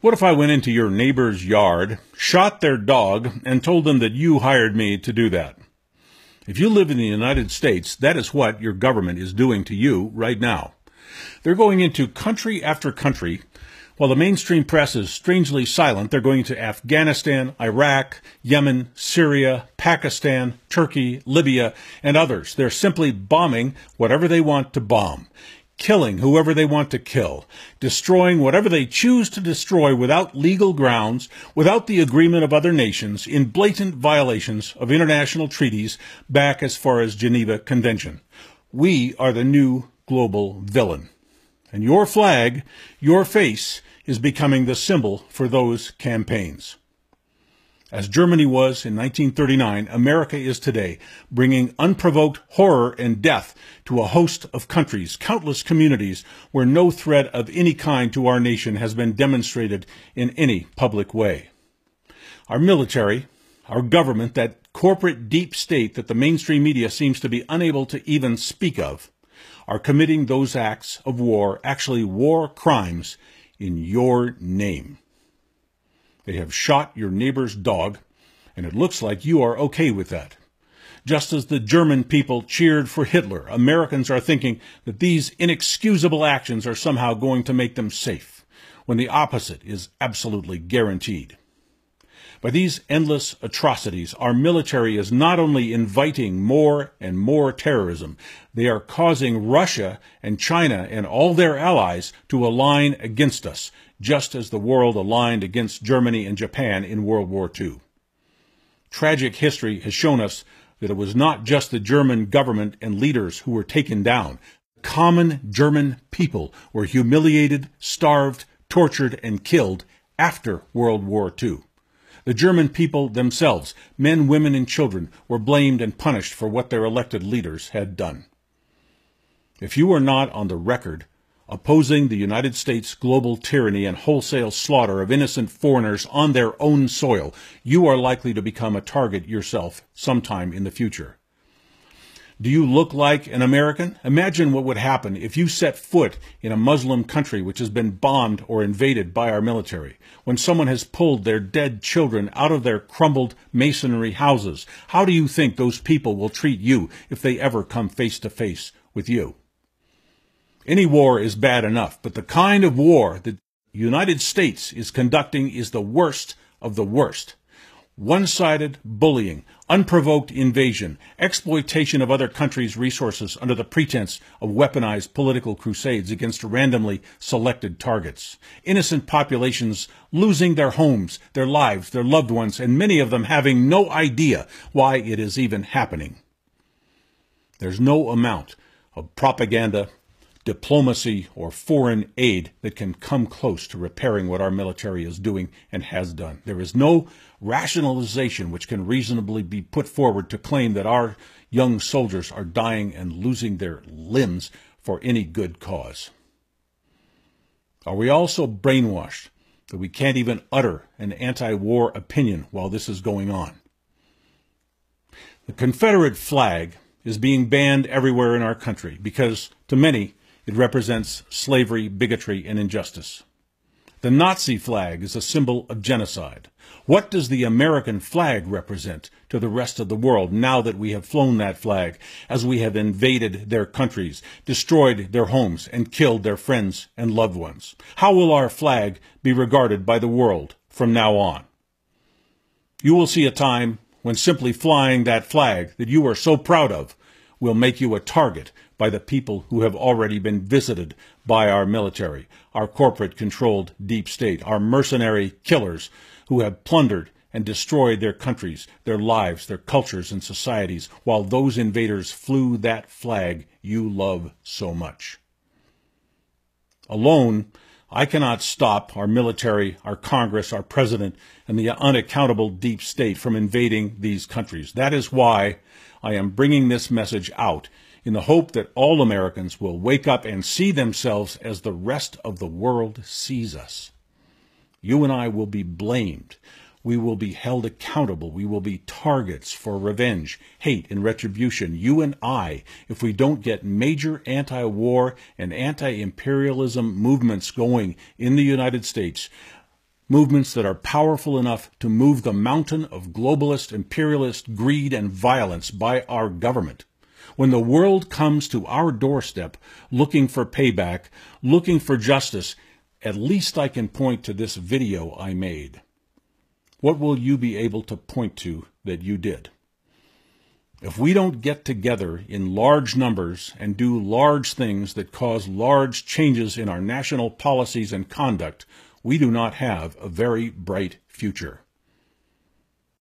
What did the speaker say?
What if I went into your neighbor's yard, shot their dog, and told them that you hired me to do that? If you live in the United States, that is what your government is doing to you right now. They're going into country after country. While the mainstream press is strangely silent, they're going to Afghanistan, Iraq, Yemen, Syria, Pakistan, Turkey, Libya, and others. They're simply bombing whatever they want to bomb, killing whoever they want to kill, destroying whatever they choose to destroy without legal grounds, without the agreement of other nations, in blatant violations of international treaties back as far as Geneva Convention. We are the new global villain. And your flag, your face, is becoming the symbol for those campaigns. As Germany was in 1939, America is today, bringing unprovoked horror and death to a host of countries, countless communities, where no threat of any kind to our nation has been demonstrated in any public way. Our military, our government, that corporate deep state that the mainstream media seems to be unable to even speak of, are committing those acts of war, actually war crimes, in your name. They have shot your neighbor's dog, and it looks like you are okay with that. Just as the German people cheered for Hitler, Americans are thinking that these inexcusable actions are somehow going to make them safe, when the opposite is absolutely guaranteed. By these endless atrocities, our military is not only inviting more and more terrorism, they are causing Russia and China and all their allies to align against us, just as the world aligned against Germany and Japan in World War II. Tragic history has shown us that it was not just the German government and leaders who were taken down. Common German people were humiliated, starved, tortured, and killed after World War II. The German people themselves, men, women, and children, were blamed and punished for what their elected leaders had done. If you are not on the record opposing the United States' global tyranny and wholesale slaughter of innocent foreigners on their own soil, you are likely to become a target yourself sometime in the future. Do you look like an American? Imagine what would happen if you set foot in a Muslim country which has been bombed or invaded by our military, when someone has pulled their dead children out of their crumbled masonry houses. How do you think those people will treat you if they ever come face to face with you? Any war is bad enough, but the kind of war that the United States is conducting is the worst of the worst. One-sided bullying, unprovoked invasion, exploitation of other countries' resources under the pretense of weaponized political crusades against randomly selected targets. Innocent populations losing their homes, their lives, their loved ones, and many of them having no idea why it is even happening. There's no amount of propaganda, diplomacy, or foreign aid that can come close to repairing what our military is doing and has done. There is no rationalization which can reasonably be put forward to claim that our young soldiers are dying and losing their limbs for any good cause. Are we also brainwashed that we can't even utter an anti-war opinion while this is going on? The Confederate flag is being banned everywhere in our country because, to many, it represents slavery, bigotry, and injustice. The Nazi flag is a symbol of genocide. What does the American flag represent to the rest of the world now that we have flown that flag, as we have invaded their countries, destroyed their homes, and killed their friends and loved ones? How will our flag be regarded by the world from now on? You will see a time when simply flying that flag that you are so proud of will make you a target by the people who have already been visited by our military, our corporate-controlled deep state, our mercenary killers who have plundered and destroyed their countries, their lives, their cultures, and societies, while those invaders flew that flag you love so much. Alone, I cannot stop our military, our Congress, our president, and the unaccountable deep state from invading these countries. That is why I am bringing this message out, in the hope that all Americans will wake up and see themselves as the rest of the world sees us. You and I will be blamed. We will be held accountable. We will be targets for revenge, hate, and retribution, you and I, if we don't get major anti-war and anti-imperialism movements going in the United States. movements that are powerful enough to move the mountain of globalist, imperialist greed and violence by our government. When the world comes to our doorstep looking for payback, looking for justice, at least I can point to this video I made. What will you be able to point to that you did? If we don't get together in large numbers and do large things that cause large changes in our national policies and conduct, we do not have a very bright future.